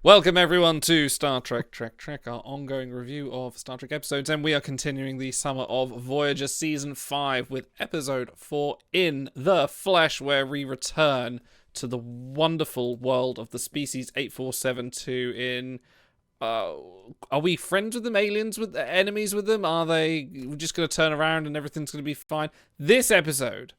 Welcome everyone to Star Trek Trek, our ongoing review of Star Trek episodes, and we are continuing the summer of Voyager Season 5 with Episode 4, In the Flesh, where we return to the wonderful world of the species 8472 in... are we friends with them, aliens with enemies with them? Are they just going to turn around and everything's going to be fine? This episode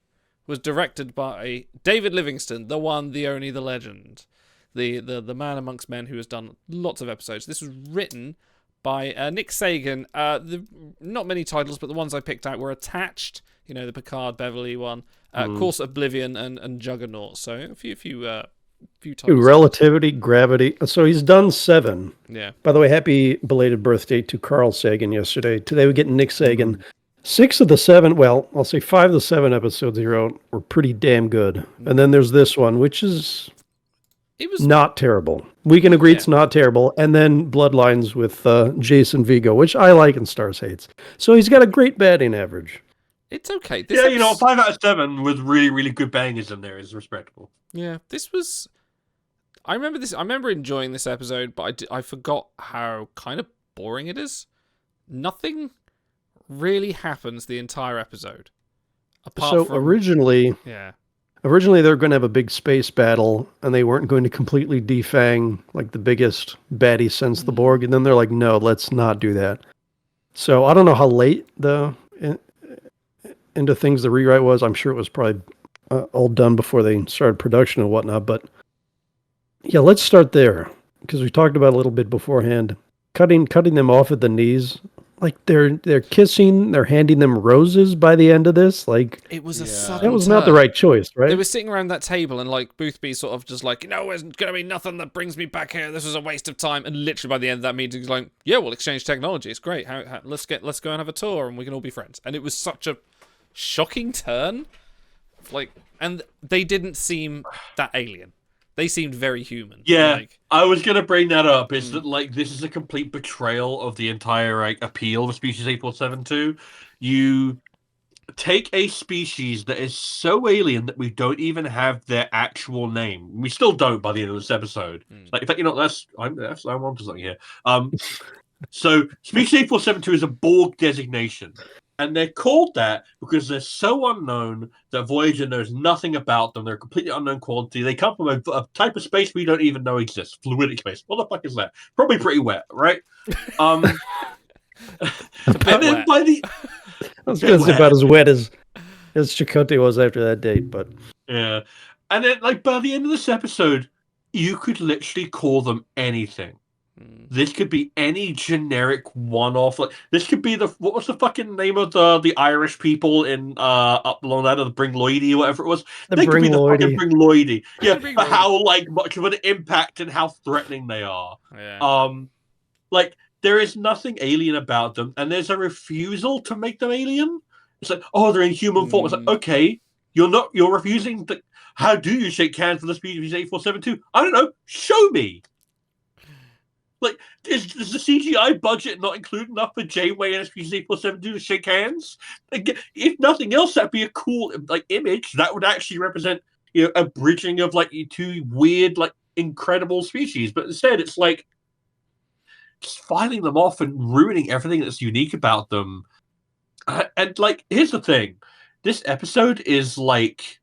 was directed by David Livingston, the one, the only, the legend. The man amongst men who has done lots of episodes. This was written by Nick Sagan. Not many titles, but the ones I picked out were Attached, you know, the Picard Beverly one, of course Oblivion and Juggernaut. So a few titles. Relativity, Gravity. So he's done 7. Yeah. By the way, happy belated birthday to Carl Sagan yesterday. Today we get Nick Sagan. 6 of the 7, well, I'll say 5 of the 7 episodes he wrote were pretty damn good. And then there's this one, which is... It was not terrible. We can agree it's not terrible. And then Bloodlines with Jason Vigo, which I like and Stars hates. So he's got a great batting average. It's okay. 5 out of 7 with really, really good bangers in there is respectable. Yeah, this was... I remember enjoying this episode, but I forgot how kind of boring it is. Nothing really happens the entire episode. Apart from... Originally they were going to have a big space battle, and they weren't going to completely defang like the biggest baddie since the Borg. And then they're like, no, let's not do that. So I don't know how late into things the rewrite was. I'm sure it was probably all done before they started production and whatnot. But yeah, let's start there, because we talked about it a little bit beforehand. Cutting them off at the knees. Like they're kissing, they're handing them roses by the end of this. Like it was a sudden that was not the right choice, right? They were sitting around that table and like Boothby sort of just like, no, there's gonna be nothing that brings me back here. This was a waste of time. And literally by the end of that meeting, he's like, yeah, we'll exchange technology. It's great. Let's go and have a tour and we can all be friends. And it was such a shocking turn. Like, and they didn't seem that alien. They seemed very human. Yeah, I was going to bring that up. Is that like this is a complete betrayal of the entire appeal of Species 8472. You take a species that is so alien that we don't even have their actual name. We still don't by the end of this episode. Like, in fact, I'm onto something here. So Species 8472 is a Borg designation. And they're called that because they're so unknown that Voyager knows nothing about them. They're a completely unknown quantity. They come from a type of space we don't even know exists. Fluidic space. What the fuck is that? Probably pretty wet, right? And then by the... I was going to say about as wet as Chakotay was after that date, but... Yeah. And then, like, by the end of this episode, you could literally call them anything. This could be any generic one-off. Like this could be what was the fucking name of the Irish people in up along that, or the Bringloidy or whatever it was. They could be the fucking Bringloidy. Yeah, for how like much of an impact and how threatening they are. Yeah. Like there is nothing alien about them, and there's a refusal to make them alien. It's like, oh, they're in human form. It's like, okay, you're refusing to. How do you shake hands with the species 8472? I don't know. Show me. Like, is the CGI budget not include enough for Janeway and Species 8472 to shake hands? Like, if nothing else, that'd be a cool image that would actually represent a bridging of like two weird incredible species. But instead, it's like just filing them off and ruining everything that's unique about them. And like, here's the thing: this episode is like,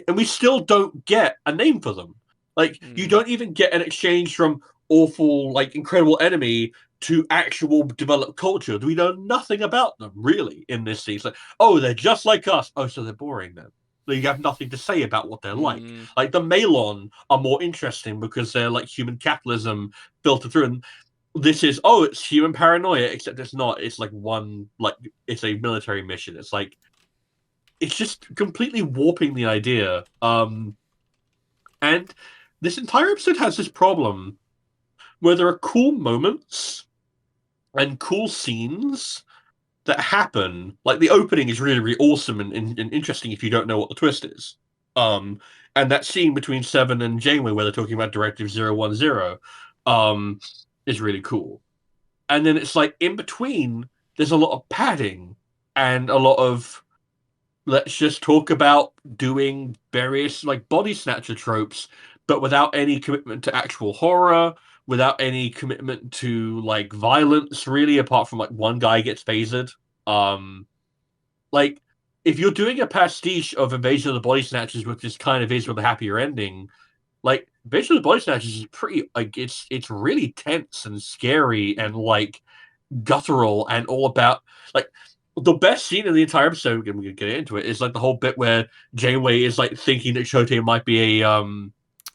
and we still don't get a name for them. Like, you don't even get an exchange from awful, incredible enemy to actual developed culture. We know nothing about them, really, in this scene. It's like, oh, they're just like us. Oh, so they're boring then. You have nothing to say about what they're like. Like, the Malon are more interesting because they're like human capitalism filtered through. And this is, it's human paranoia, except it's not. It's it's a military mission. It's like, it's just completely warping the idea. And this entire episode has this problem where there are cool moments and cool scenes that happen. Like the opening is really, really awesome and interesting if you don't know what the twist is. And that scene between Seven and Janeway where they're talking about Directive 010 is really cool. And then it's like in between, there's a lot of padding and a lot of let's just talk about doing various body snatcher tropes, but without any commitment to actual horror, without any commitment to like violence, really, apart from like one guy gets phasered. Like if you're doing a pastiche of Invasion of the Body Snatchers, which just kind of is with a happier ending, like Invasion of the Body Snatchers is pretty like it's really tense and scary and like guttural and all about like the best scene in the entire episode. And we can get into it. Is like the whole bit where Janeway is like thinking that Chakotay might be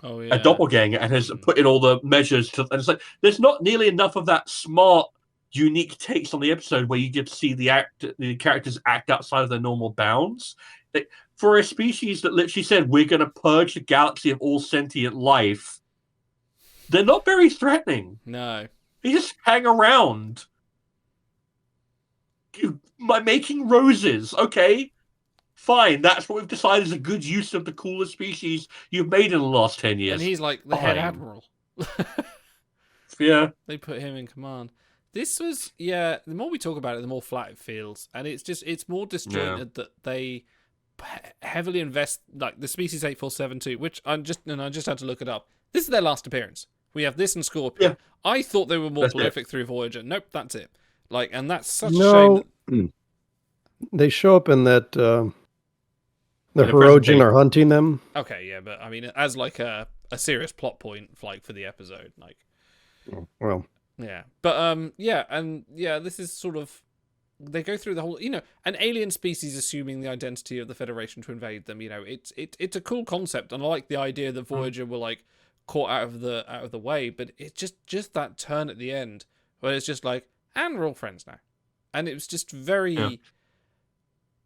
a doppelganger and has put in all the measures to, and it's like there's not nearly enough of that smart, unique takes on the episode where you get to see the characters act outside of their normal bounds. Like, for a species that literally said we're going to purge the galaxy of all sentient life, they're not very threatening. No, they just hang around, by making roses. Okay. Fine, that's what we've decided is a good use of the coolest species you've made in the last 10 years. And he's like the head admiral. Yeah. They put him in command. This was, the more we talk about it, the more flat it feels. And it's more disjointed that they heavily invest, like the Species 847 which I just had to look it up. This is their last appearance. We have this and Scorpion. Yeah. I thought they were more prolific through Voyager. Nope, that's it. Like, and that's such a No, shame. they show up in that the Hirogen are hunting them. Okay, yeah, but I mean, as like a serious plot point, like for the episode, like. Well. Yeah, but this is sort of, they go through the whole, an alien species assuming the identity of the Federation to invade them. It's a cool concept, and I like the idea that Voyager were like caught out of the way, but it's just that turn at the end where it's just like, and we're all friends now, and it was just very. Yeah.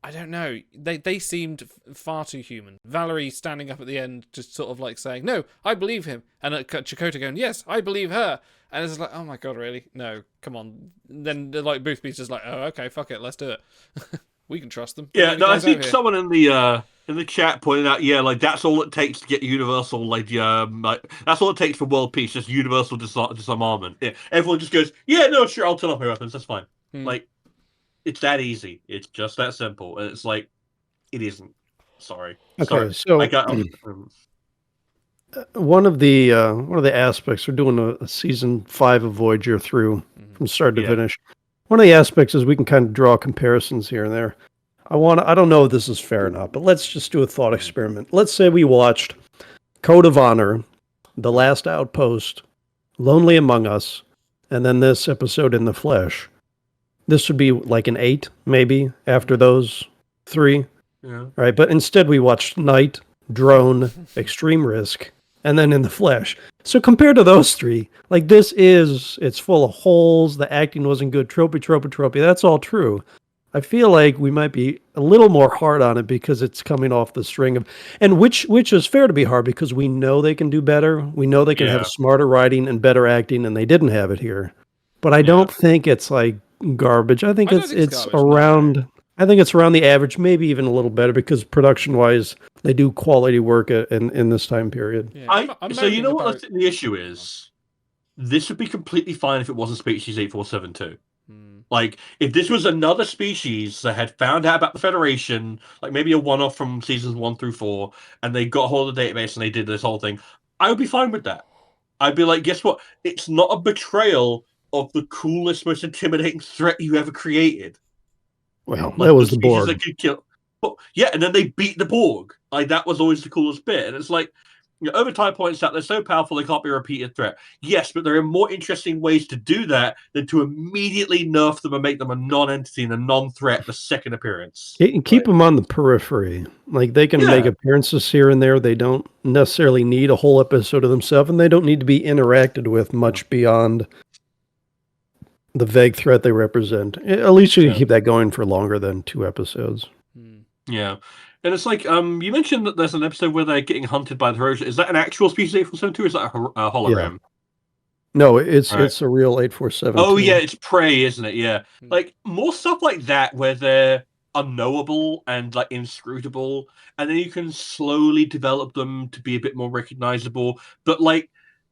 I don't know. They seemed far too human. Valerie standing up at the end, just sort of like saying, "No, I believe him," and Chakotay going, "Yes, I believe her." And it's like, "Oh my god, really? No, come on." Then like Boothby's just like, "Oh, okay, fuck it, let's do it. We can trust them." Yeah, no, I think someone in the chat pointed out, like that's all it takes to get universal, like that's all it takes for world peace, just universal disarmament. Yeah, everyone just goes, "Yeah, no, sure, I'll turn off my weapons. That's fine." Like. It's that easy. It's just that simple. And it's like, it isn't. Sorry. Okay, so I got one of the aspects, we're doing a season 5 of Voyager through from start to finish. One of the aspects is we can kind of draw comparisons here and there. I don't know if this is fair or not, but let's just do a thought experiment. Let's say we watched Code of Honor, The Last Outpost, Lonely Among Us, and then this episode In the Flesh. This would be like an 8, maybe, after those 3. Yeah. Right? But instead we watched Night, Drone, Extreme Risk, and then In the Flesh. So compared to those 3, like it's full of holes, the acting wasn't good, tropey, that's all true. I feel like we might be a little more hard on it because it's coming off the string of, and which is fair to be hard because we know they can do better. We know they can have smarter writing and better acting, and they didn't have it here. But I don't think it's like garbage. I think it's around. No. I think it's around the average, maybe even a little better because production-wise, they do quality work in this time period. Yeah. So you know what the issue is? This would be completely fine if it wasn't Species 847 Like if this was another species that had found out about the Federation, like maybe a one-off from seasons 1 through 4, and they got a hold of the database and they did this whole thing, I would be fine with that. I'd be like, guess what? It's not a betrayal of the coolest, most intimidating threat you ever created. Well, like, that was the Borg. That could kill. Well, yeah, and then they beat the Borg. Like that was always the coolest bit. And it's like, Overtime points out they're so powerful they can't be a repeated threat. Yes, but there are more interesting ways to do that than to immediately nerf them and make them a non-entity and a non-threat the second appearance. Keep them on the periphery. Like they can make appearances here and there. They don't necessarily need a whole episode of themselves, and they don't need to be interacted with much beyond the vague threat they represent. At least you can keep that going for longer than 2 episodes. Yeah. And it's like, you mentioned that there's an episode where they're getting hunted by the Hirogen. Is that an actual Species 847 or is that a hologram? Yeah. No, it's a real 847. Oh, yeah, it's Prey, isn't it? Yeah. Like, more stuff like that where they're unknowable and, like, inscrutable, and then you can slowly develop them to be a bit more recognizable. But, like,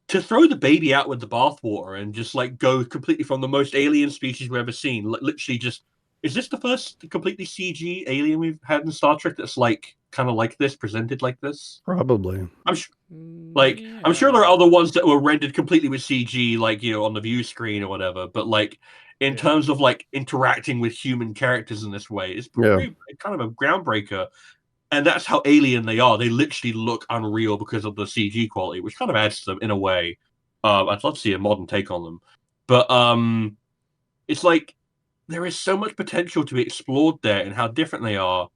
to throw the baby out with the bathwater and just, like, go completely from the most alien species we've ever seen, like, literally just Is this the first completely CG alien we've had in Star Trek that's like kind of like this, presented like this? Probably. I'm sure. I'm sure there are other ones that were rendered completely with CG, like on the view screen or whatever. But like in terms of like interacting with human characters in this way, it's pretty, kind of a groundbreaker. And that's how alien they are. They literally look unreal because of the CG quality, which kind of adds to them in a way. I'd love to see a modern take on them, but it's like there is so much potential to be explored there and how different they are.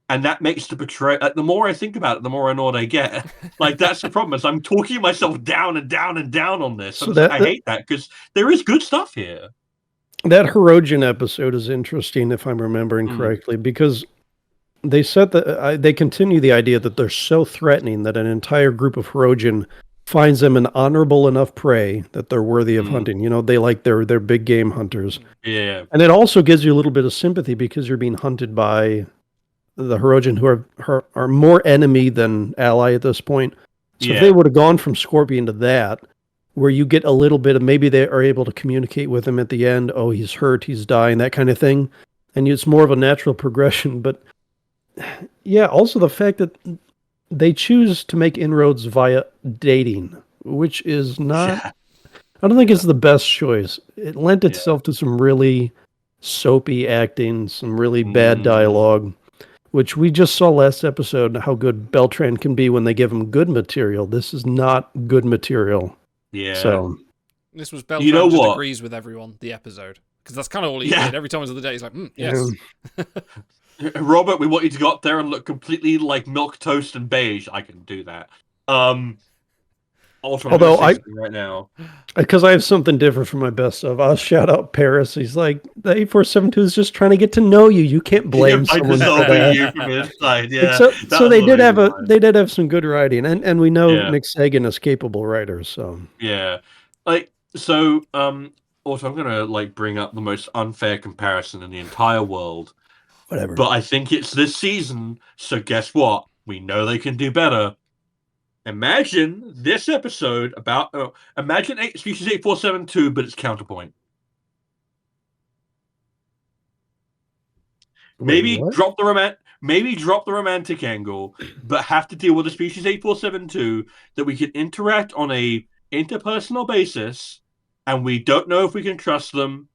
And that makes the portrayal. The more I think about it, the more annoyed I get. Like that's the problem. Is I'm talking myself down and down and down on this. So I hate that because there is good stuff here. That Hirogen episode is interesting, if I'm remembering correctly, because they said that they continue the idea that they're so threatening that an entire group of Hirogen finds them an honorable enough prey that they're worthy of hunting. They like they're big game hunters. Yeah, and it also gives you a little bit of sympathy because you're being hunted by the Hirogen, who are more enemy than ally at this point. So if they would have gone from Scorpion to that, where you get a little bit of maybe they are able to communicate with him at the end. Oh, he's hurt, he's dying, that kind of thing, and it's more of a natural progression. But yeah, also the fact that they choose to make inroads via dating, which is not. I don't think it's the best choice. It lent itself to some really soapy acting, some really bad dialogue, which we just saw last episode, how good Beltran can be when they give him good material. This is not good material. Yeah. So this was Beltran just agrees with everyone, the episode. Because that's kind of all he did. Every time it was the day, he's like, yes. Robert, we want you to go up there and look completely like milk toast and beige. I can do that. Although right now, because I have something different from my best of, I'll shout out Paris. He's like, the 8472 is just trying to get to know you. You can't blame someone for that. You from inside. Yeah. So they did have some good writing, and we know Nick Sagan is capable writer. So also I'm gonna like bring up the most unfair comparison in the entire world. Whatever. But I think it's this season. So guess what? We know they can do better. Imagine this episode about imagine Species 8472, but it's Counterpoint. Maybe drop the romantic angle, but have to deal with a Species 8472 that we can interact on a interpersonal basis, and we don't know if we can trust them.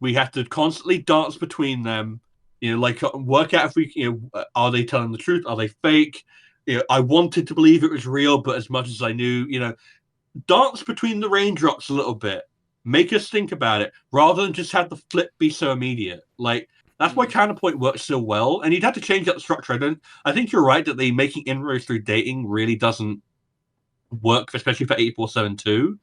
We have to constantly dance between them, like work out if we, are they telling the truth? Are they fake? I wanted to believe it was real, but as much as I knew, dance between the raindrops a little bit. Make us think about it, rather than just have the flip be so immediate. Like, that's why Counterpoint works so well, and you'd have to change up the structure. I think you're right that making inroads through dating really doesn't work, especially for 8472.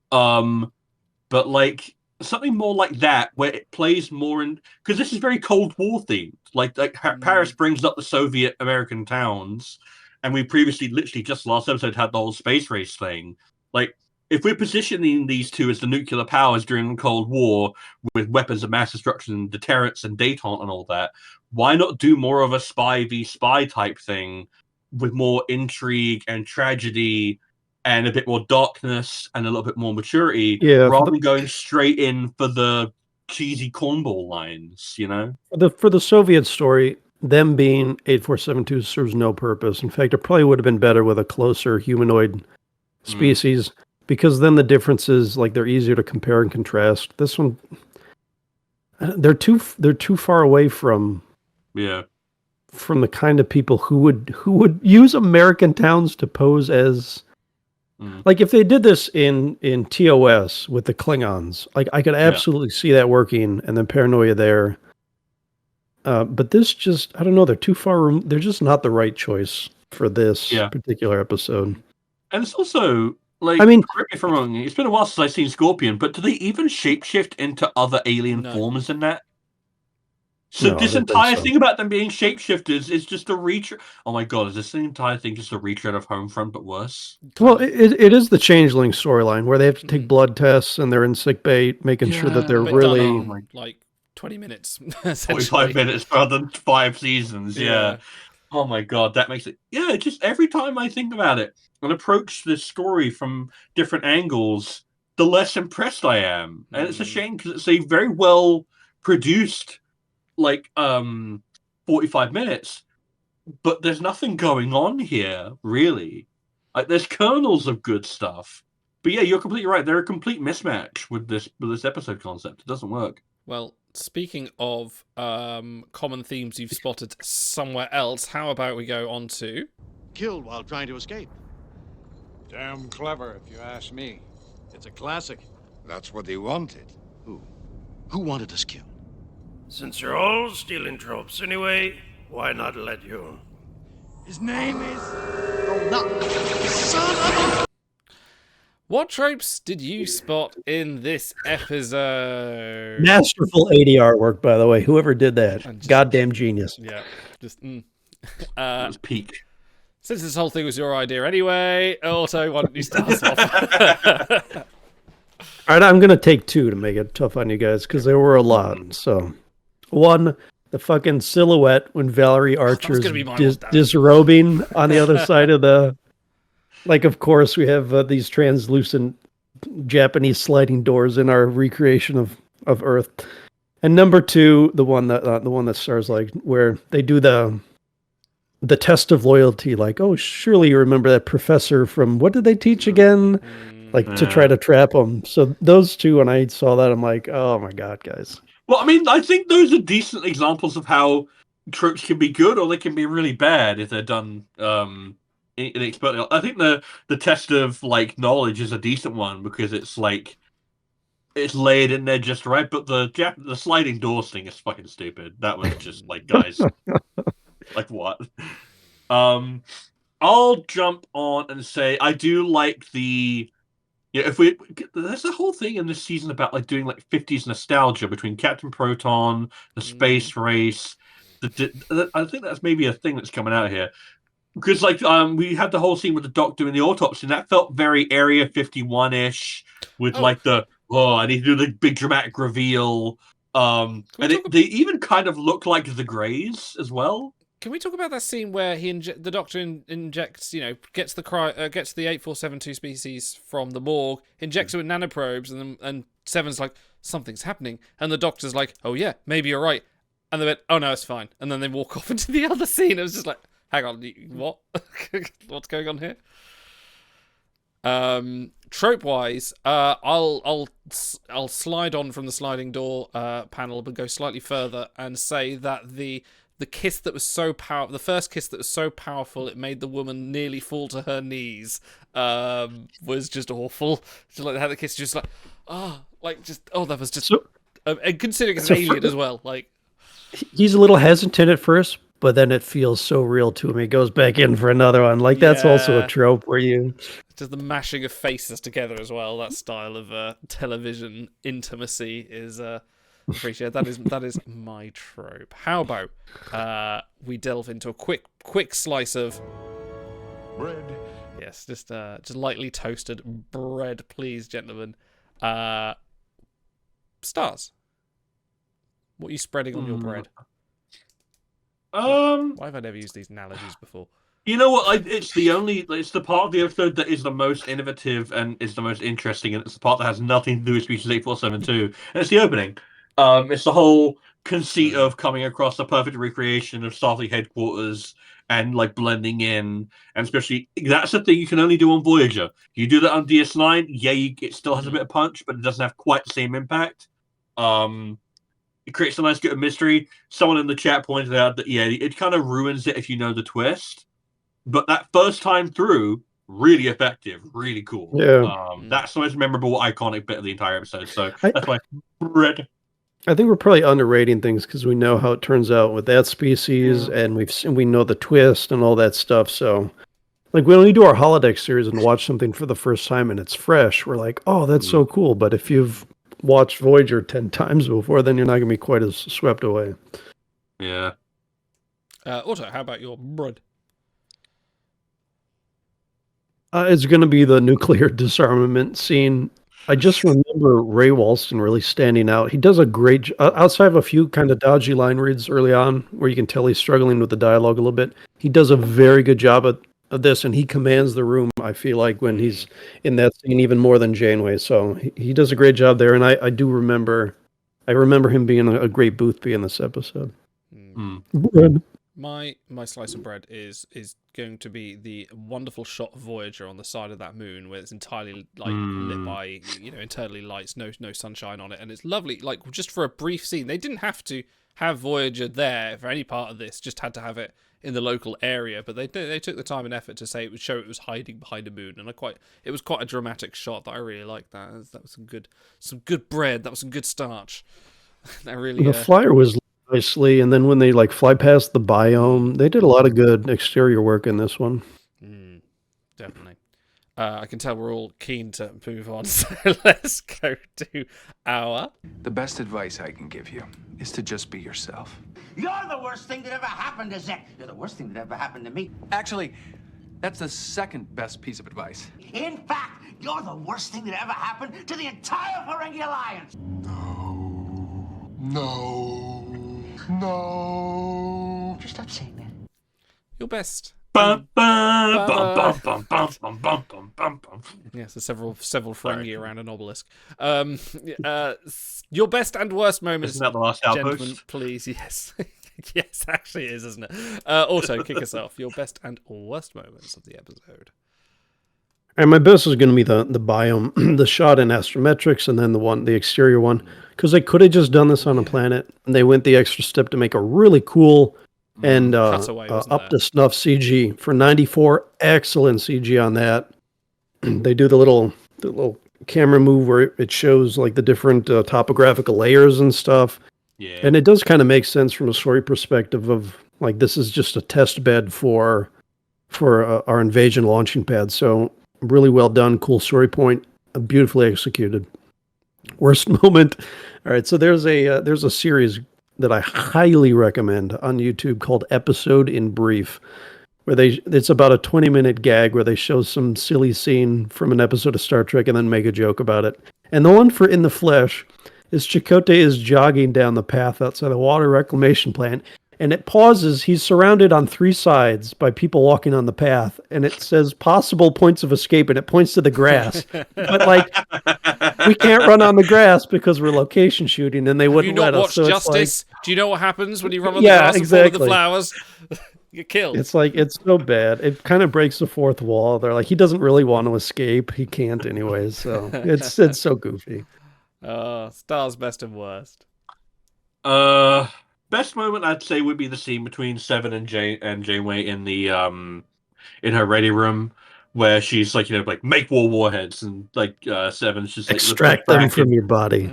But like something more like that, where it plays more in, because this is very Cold War themed. Like Paris brings up the Soviet American towns, and we previously, literally just last episode, had the whole space race thing. Like, if we're positioning these two as the nuclear powers during the Cold War with weapons of mass destruction and deterrence and détente and all that, why not do more of a spy v spy type thing with more intrigue and tragedy and a bit more darkness and a little bit more maturity, rather than going straight in for the cheesy cornball lines, For the Soviet story, them being 8472 serves no purpose. In fact, it probably would have been better with a closer humanoid species, because then the differences, like, they're easier to compare and contrast. This one, they're too far away from the kind of people who would use American towns to pose as. Like, if they did this in TOS with the Klingons, like, I could absolutely see that working, and then paranoia there. But this just, I don't know, they're too far. They're just not the right choice for this particular episode. And it's also, like, correct me if I'm wrong, it's been a while since I've seen Scorpion, but do they even shapeshift into other alien forms in that? So this entire thing about them being shapeshifters is just a retread. Oh my god, is this the entire thing just a retread of Homefront but worse? Well, it is the Changeling storyline where they have to take blood tests and they're in sickbay, making sure that they're really like 20 minutes, 45 minutes rather than 5 seasons. Yeah. Oh my god, that makes it. Yeah, just every time I think about it and approach this story from different angles, the less impressed I am, and it's a shame because it's a very well produced like 45 minutes, but there's nothing going on here, really. Like, there's kernels of good stuff. But yeah, you're completely right. They're a complete mismatch with this episode concept. It doesn't work. Well, speaking of common themes you've spotted somewhere else, how about we go on to... Killed while trying to escape. Damn clever, if you ask me. It's a classic. That's what they wanted. Who wanted us killed? Since you're all stealing tropes anyway, why not let you? His name is... Oh, no. Son of a... What tropes did you spot in this episode? Masterful ADR work, by the way. Whoever did that, goddamn genius. Yeah, just... It was peak. Since this whole thing was your idea anyway, Otto, why don't you start us off? All right, I'm going to take two to make it tough on you guys, because there were a lot. So, one, the fucking silhouette when Valerie Archer's disrobing on the other side of the... Like, of course, we have these translucent Japanese sliding doors in our recreation of Earth. And number two, the one that stars like where they do the test of loyalty. Like, oh, surely you remember that professor from what did they teach again? Like to try to trap them. So those two, when I saw that, I'm like, oh my god, guys. Well, I mean, I think those are decent examples of how tropes can be good or they can be really bad if they're done inexpertly. I think the test of like knowledge is a decent one because it's like it's laid in there just right. But the sliding doors thing is fucking stupid. That was just like, guys, like what? I'll jump on and say I do like the. Yeah, there's a whole thing in this season about like doing like 50s nostalgia between Captain Proton, the space race. I think that's maybe a thing that's coming out here because like we had the whole scene with the doc doing the autopsy, and that felt very Area 51-ish with like I need to do the big dramatic reveal. And they even kind of look like the Greys as well. Can we talk about that scene where the Doctor injects, gets the 8472 species from the morgue, injects it with nanoprobes, and Seven's like, something's happening, and the Doctor's like, oh yeah, maybe you're right, and they went, oh no, it's fine, and then they walk off into the other scene. It was just like, hang on, what? What's going on here? Trope wise, I'll slide on from the sliding door panel, but go slightly further and say that the kiss that was so powerful, the first kiss that was so powerful it made the woman nearly fall to her knees, was just awful. Just like how the kiss just like, that was just, so, and considering it's an alien as well, like he's a little hesitant at first, but then it feels so real to him. He goes back in for another one. Like that's also a trope where you just the mashing of faces together as well. That style of television intimacy is appreciate that is my trope. How about we delve into a quick slice of bread? Yes, just lightly toasted bread, please, gentlemen. Stars. What are you spreading on your bread? Why have I never used these analogies before? You know what? It's the part of the episode that is the most innovative and is the most interesting, and it's the part that has nothing to do with Species 8472, and it's the opening. It's the whole conceit of coming across the perfect recreation of Starfleet headquarters and like blending in, and especially that's the thing you can only do on Voyager. You do that on DS9, it still has a bit of punch, but it doesn't have quite the same impact. It creates a nice bit of mystery. Someone in the chat pointed out that it kind of ruins it if you know the twist, but that first time through, really effective, really cool. Yeah, that's the most memorable, iconic bit of the entire episode. So that's my bread. I think we're probably underrating things because we know how it turns out with that species, and we know the twist and all that stuff. So, like when we do our holodeck series and watch something for the first time and it's fresh, we're like, "Oh, that's so cool." But if you've watched Voyager 10 times before, then you're not going to be quite as swept away. Yeah. Otto, how about your bread? It's going to be the nuclear disarmament scene. I just remember Ray Walston really standing out. He does a great outside of a few kind of dodgy line reads early on where you can tell he's struggling with the dialogue a little bit. He does a very good job of this, and he commands the room, I feel like, when he's in that scene even more than Janeway. So he does a great job there, and I do remember I remember him being a great Boothby in this episode. Mm. Bread. My slice of bread is going to be the wonderful shot of Voyager on the side of that moon where it's entirely lit by internally lights, no sunshine on it, and it's lovely. Like just for a brief scene, they didn't have to have Voyager there for any part of this; just had to have it in the local area. But they took the time and effort to say it would show it was hiding behind a moon, and it was quite a dramatic shot that I really liked. That was some good bread. That was some good starch. That really The flyer was nicely, and then when they fly past the biome, they did a lot of good exterior work in this one. Definitely. I can tell we're all keen to move on, so let's go to our... The best advice I can give you is to just be yourself. You're the worst thing that ever happened to Zek. You're the worst thing that ever happened to me. Actually, that's the second best piece of advice. In fact, you're the worst thing that ever happened to the entire Ferengi Alliance. No. Just stop saying that. Your best... Bum, bum, bum, bum, bum, bum, bum, bum, bum, bum. Yes, there's several Ferengi around an obelisk. Your best and worst moments, Isn't that the last gentlemen, outpost? please. Yes. Yes, actually it is, isn't it? Also, kick us off. Your best and worst moments of the episode. And my best is going to be the biome, the shot in astrometrics, and then the exterior one, because they could have just done this on a planet, and they went the extra step to make a really cool and Cutaway, wasn't up there? to snuff CG for 94. Excellent CG on that. They do the little camera move where it shows the different topographical layers and stuff. Yeah. And it does kind of make sense from a story perspective of this is just a test bed for our invasion launching pad. So really well done, cool story point, beautifully executed. Worst moment. All right, so there's a series that I highly recommend on YouTube called Episode in Brief, where it's about a 20-minute gag where they show some silly scene from an episode of Star Trek and then make a joke about it. And the one for In the Flesh is Chakotay is jogging down the path outside the water reclamation plant, and it pauses. He's surrounded on 3 sides by people walking on the path, and it says possible points of escape, and it points to the grass. But we can't run on the grass because we're location shooting, and they wouldn't let us. Have you not watched Justice? Do you know what happens when you run on the grass and fall with the flowers? You're killed. It's it's so bad. It kind of breaks the fourth wall. They're he doesn't really want to escape. He can't anyways. So it's so goofy. Star's best and worst. Best moment I'd say would be the scene between Seven and Janeway in the in her ready room, where she's make warheads, and Seven's just extract them from your body.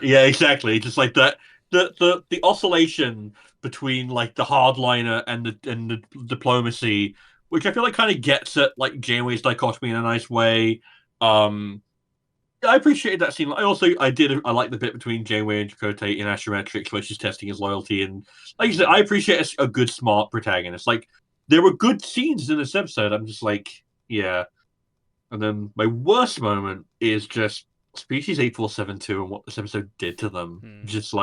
Yeah, exactly. Just like that. The oscillation between the hardliner and the diplomacy, which I feel kind of gets at Janeway's dichotomy in a nice way. I appreciated that scene. I like the bit between Janeway and Chakotay in Astrometrics where she's testing his loyalty, and like you said, I appreciate a good smart protagonist. There were good scenes in this episode. I'm just yeah. And then my worst moment is just Species 8472 and what this episode did to them. Just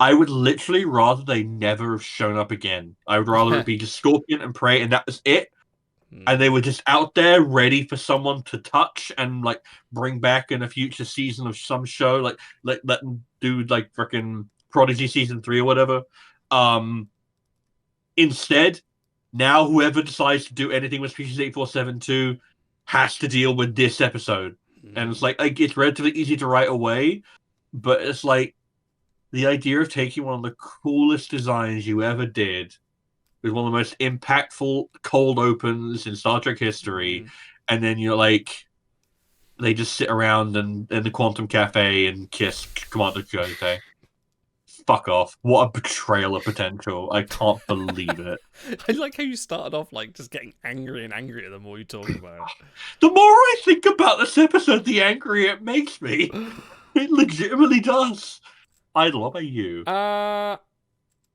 I would literally rather they never have shown up again. I would rather it be just Scorpion and Prey, and that was it. And they were just out there ready for someone to touch and bring back in a future season of some show, let them do freaking Prodigy season 3 or whatever. Instead, now whoever decides to do anything with Species 8472 has to deal with this episode. And it's it's relatively easy to write away, but it's the idea of taking one of the coolest designs you ever did with one of the most impactful cold opens in Star Trek history, and then they just sit around in the Quantum Cafe and kiss Commander Chakotay. Fuck off. What a betrayal of potential. I can't believe it. I like how you started off just getting angry and angrier the more you talk about it. The more I think about this episode, the angrier it makes me. It legitimately does. Idle, what about you?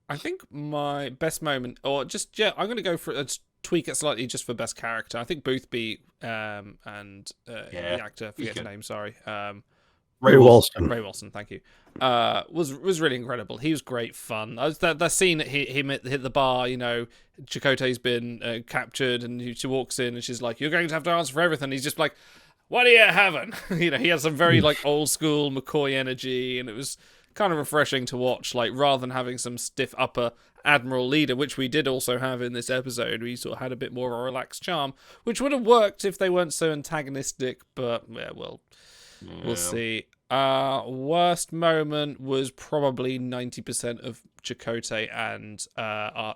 I think my best moment, or I'm going to go for tweak it slightly just for best character. I think Boothby and the actor, forget his name, sorry. Ray Walston. Ray Walston, thank you. Was really incredible. He was great fun. That scene that him hit the bar, Chakotay's been captured, and she walks in and she's like, "You're going to have to answer for everything." He's just like, what are you having? You know, he had some very like old school McCoy energy, and it was kind of refreshing to watch. Like rather than having some stiff upper admiral leader, which we did also have in this episode, we sort of had a bit more of a relaxed charm, which would have worked if they weren't so antagonistic. But yeah, well, we'll see. Worst moment was probably 90% of Chakotay and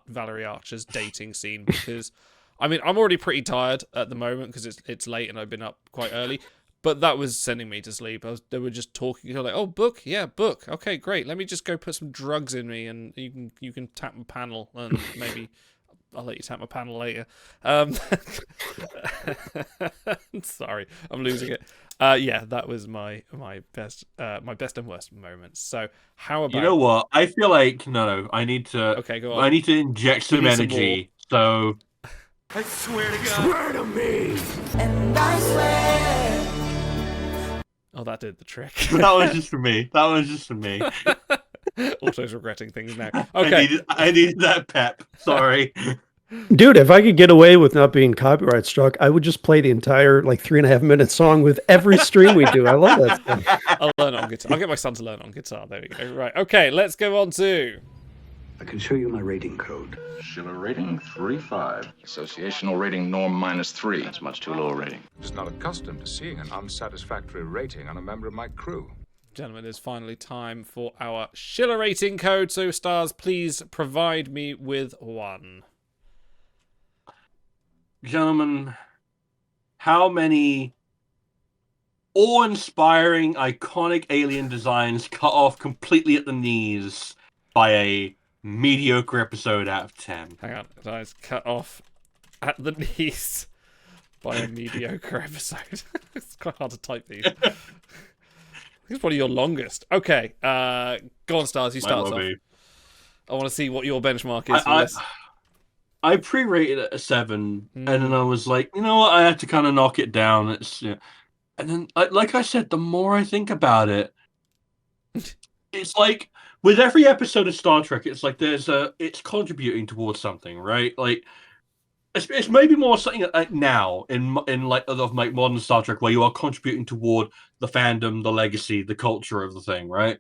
Valerie Archer's dating scene, because I mean I'm already pretty tired at the moment because it's late and I've been up quite early, but that was sending me to sleep. They were just talking, like, oh, book, yeah, book, okay, great, let me just go put some drugs in me and you can tap my panel and maybe I'll let you tap my panel later. Sorry, I'm losing it. Yeah, that was my best and worst moments. So how about, you know what? I feel like no. I need to. Okay, go on. I need to inject some need some energy. So I swear to God. Swear to me. And I swear. Oh, that did the trick. that was just for me. Auto's regretting things now. Okay. I needed that pep. Sorry. Dude, if I could get away with not being copyright struck, I would just play the entire 3.5-minute song with every stream we do. I love that stuff. I'll learn it on guitar. I'll get my son to learn on guitar. There we go. Right. Okay, let's go on to... I can show you my rating code. Schiller rating 3.5. Associational rating norm -3. That's much too low a rating. Just not accustomed to seeing an unsatisfactory rating on a member of my crew. Gentlemen, it's finally time for our Schiller rating code. So, stars, please provide me with one. Gentlemen, how many awe-inspiring, iconic alien designs cut off completely at the knees by a mediocre episode out of 10? Hang on, guys, cut off at the knees by a mediocre episode. It's quite hard to type these. It's probably your longest. Okay, go on, stars. You start off. I want to see what your benchmark is for this. I pre-rated it a 7, and then I was like, you know what? I had to kind of knock it down. It's and then, like I said, the more I think about it, it's like with every episode of Star Trek, it's like it's contributing towards something, right? Like it's maybe more something like now in like modern Star Trek where you are contributing toward the fandom, the legacy, the culture of the thing, right?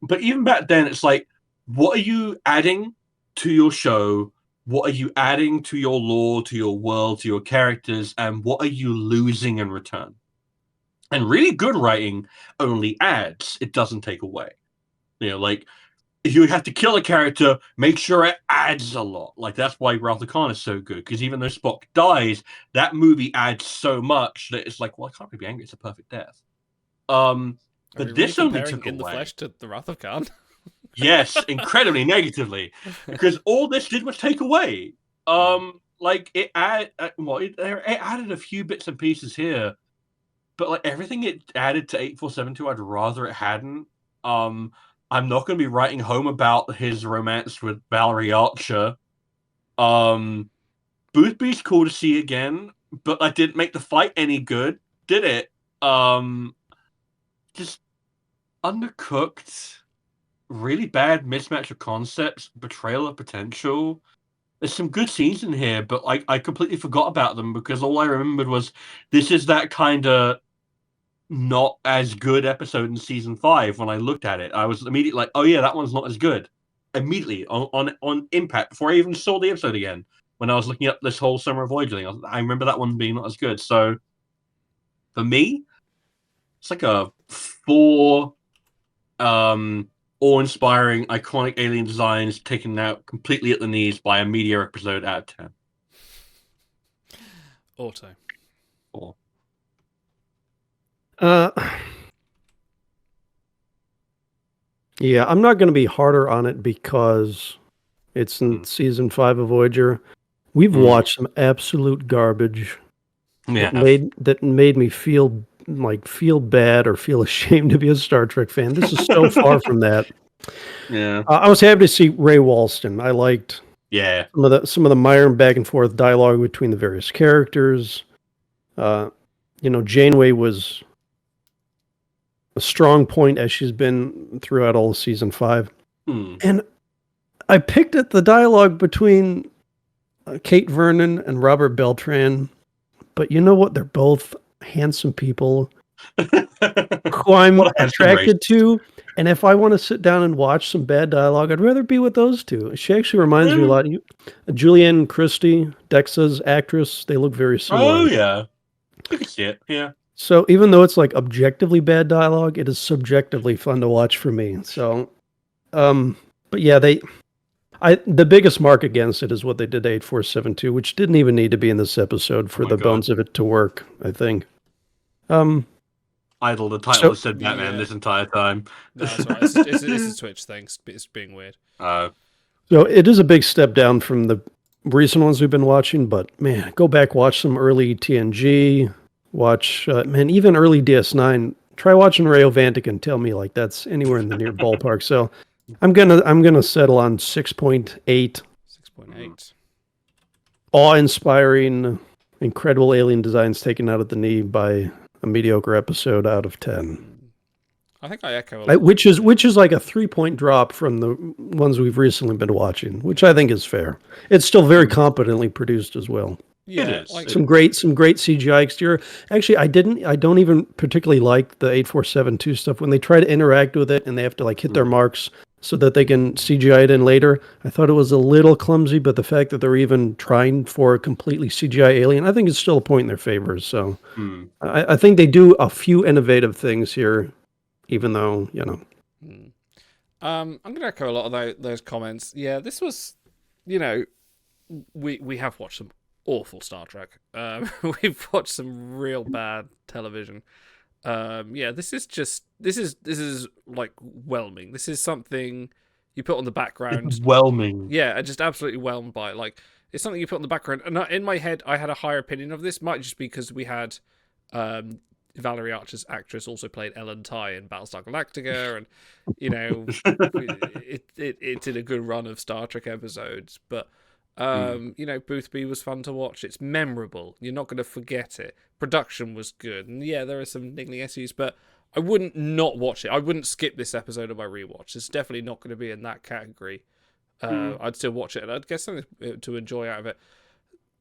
But even back then, it's like, what are you adding to your show? What are you adding to your lore, to your world, to your characters, and what are you losing in return? And really good writing only adds; it doesn't take away. You know, like if you have to kill a character, make sure it adds a lot. Like that's why Wrath of Khan is so good, because even though Spock dies, that movie adds so much that it's like, well, I can't really be angry; it's a perfect death. But this only took In away. the Flesh to the Wrath of Khan. Yes, incredibly negatively, because all this did was take away. Like it added a few bits and pieces here, but like everything it added to 8472, I'd rather it hadn't. I'm not going to be writing home about his romance with Valerie Archer. Boothby's cool to see again, but I didn't make the fight any good, did it? Just undercooked. Really bad mismatch of concepts, betrayal of potential. There's some good scenes in here, but I completely forgot about them because all I remembered was this is that kind of not as good episode in season 5. When I looked at it, I was immediately like, oh yeah, that one's not as good. Immediately on impact before I even saw the episode again. When I was looking up this whole Summer of Voyager thing, I remember that one being not as good. So for me, it's like a 4. Awe-inspiring, iconic alien designs taken out completely at the knees by a mediocre episode out of 10. Auto. 4. Yeah, I'm not going to be harder on it because it's in season 5 of Voyager. We've watched some absolute garbage that made me feel bad or feel ashamed to be a Star Trek fan. This is so far from that. Yeah, I was happy to see Ray Walston. I liked some of the minor back and forth dialogue between the various characters. Janeway was a strong point as she's been throughout all of season 5. And I picked at the dialogue between Kate Vernon and Robert Beltran, but you know what? They're both handsome people who I'm attracted to. And if I want to sit down and watch some bad dialogue, I'd rather be with those two. She actually reminds me a lot of you. Julianne Christie, Dexa's actress, they look very similar. Oh, yeah. I can see it, yeah. So even though it's like objectively bad dialogue, it is subjectively fun to watch for me. So, but yeah, the biggest mark against it is what they did to 8472, which didn't even need to be in this episode for the bones of it to work, I think. Idle, the title has said Batman this entire time. No, that's right. It's a Twitch thing. It's being weird. So it is a big step down from the recent ones we've been watching, but man, go back, watch some early TNG, watch, even early DS9. Try watching Ray Vantic and tell me like that's anywhere in the near ballpark. So I'm gonna settle on 6.8. 6.8. Awe-inspiring, incredible alien designs taken out at the knee by a mediocre episode out of 10. I think I echo which is like a 3-point drop from the ones we've recently been watching, which I think is fair. It's still very competently produced as well. Yeah, some great CGI exterior. Actually, I don't even particularly like the 8472 stuff when they try to interact with it and they have to like hit their marks so that they can CGI it in later. I thought it was a little clumsy, but the fact that they're even trying for a completely CGI alien, I think is still a point in their favor. So I think they do a few innovative things here, even though, I'm going to echo a lot of those comments. Yeah, this was, we have watched some awful Star Trek. We've watched some real bad television. This is like whelming. This is something you put on the background. It's whelming. Yeah, just absolutely whelmed by it. Like, it's something you put on the background. And in my head, I had a higher opinion of this. Might just because we had Valerie Archer's actress also played Ellen Tigh in Battlestar Galactica, and it did a good run of Star Trek episodes. But Boothby was fun to watch. It's memorable. You're not going to forget it. Production was good, and yeah, there are some niggling issues, but I wouldn't not watch it. I wouldn't skip this episode of my rewatch. It's definitely not going to be in that category. I'd still watch it, and I'd get something to enjoy out of it.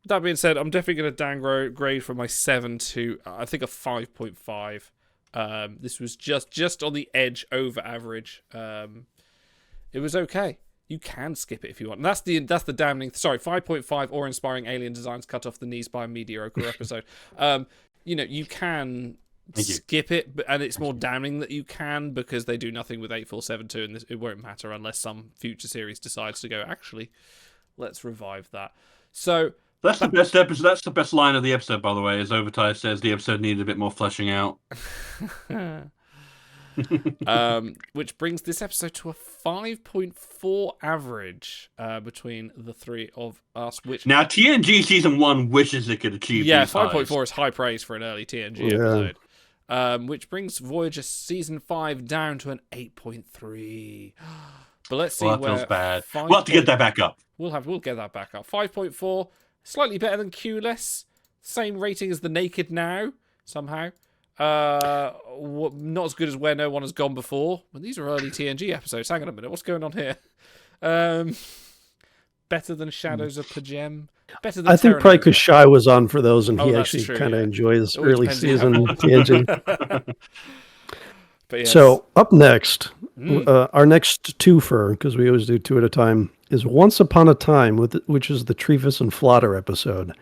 That being said, I'm definitely going to downgrade from my 7 to I think a 5.5. This was just on the edge over average. It was okay. You can skip it if you want. And that's the damning. Sorry, 5.5 or inspiring alien designs cut off the knees by a mediocre episode. You can skip it, and it's more damning that you can because they do nothing with 8472, and it won't matter unless some future series decides to go, actually, let's revive that. So that's the best episode. That's the best line of the episode, by the way. As Overtime says, the episode needed a bit more fleshing out. Which brings this episode to a 5.4 average between the three of us. Which now TNG season 1 wishes it could achieve. Yeah, 5.4 is high praise for an early TNG episode. Which brings Voyager season 5 down to an 8.3. But let's see that where feels bad. We'll have to get that back up. We'll get that back up. 5.4, slightly better than Q-less. Same rating as The Naked Now somehow. Not as good as Where No One Has Gone Before. Well, these are early TNG episodes. Hang on a minute, what's going on here? Better than Shadows of Pajem. Better than I think probably because Shy was on for those, and he actually kind of enjoys early season TNG. But yes. So up next, our next twofer, because we always do 2 at a time, is Once Upon a Time, which is the Treefus and Flotter episode.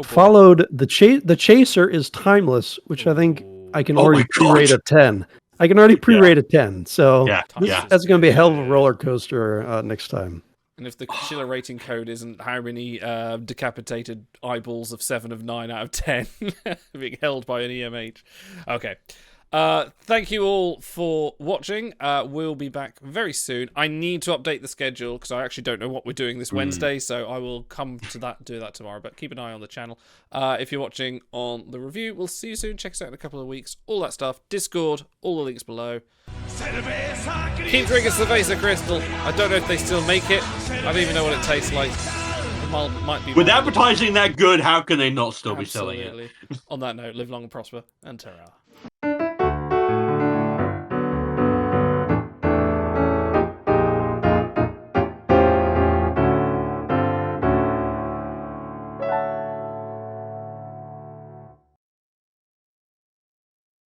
Followed the Chaser is Timeless, which I think I can already pre-rate a 10. I can already pre-rate a 10. So that's going to be a hell of a roller coaster next time. And if the Killer rating code isn't how many decapitated eyeballs of 7 of 9 out of 10 being held by an EMH. Okay. Thank you all for watching. We'll be back very soon. I need to update the schedule because I actually don't know what we're doing this Wednesday, so I will come to do that tomorrow, but keep an eye on the channel. If you're watching on the review, we'll see you soon. Check us out in a couple of weeks. All that stuff. Discord, all the links below. Keep drinking Cerveza Crystal. I don't know if they still make it. I don't even know what it tastes like. Might be with advertising that good, how can they not still be selling it? On that note, live long and prosper, and ta-ra.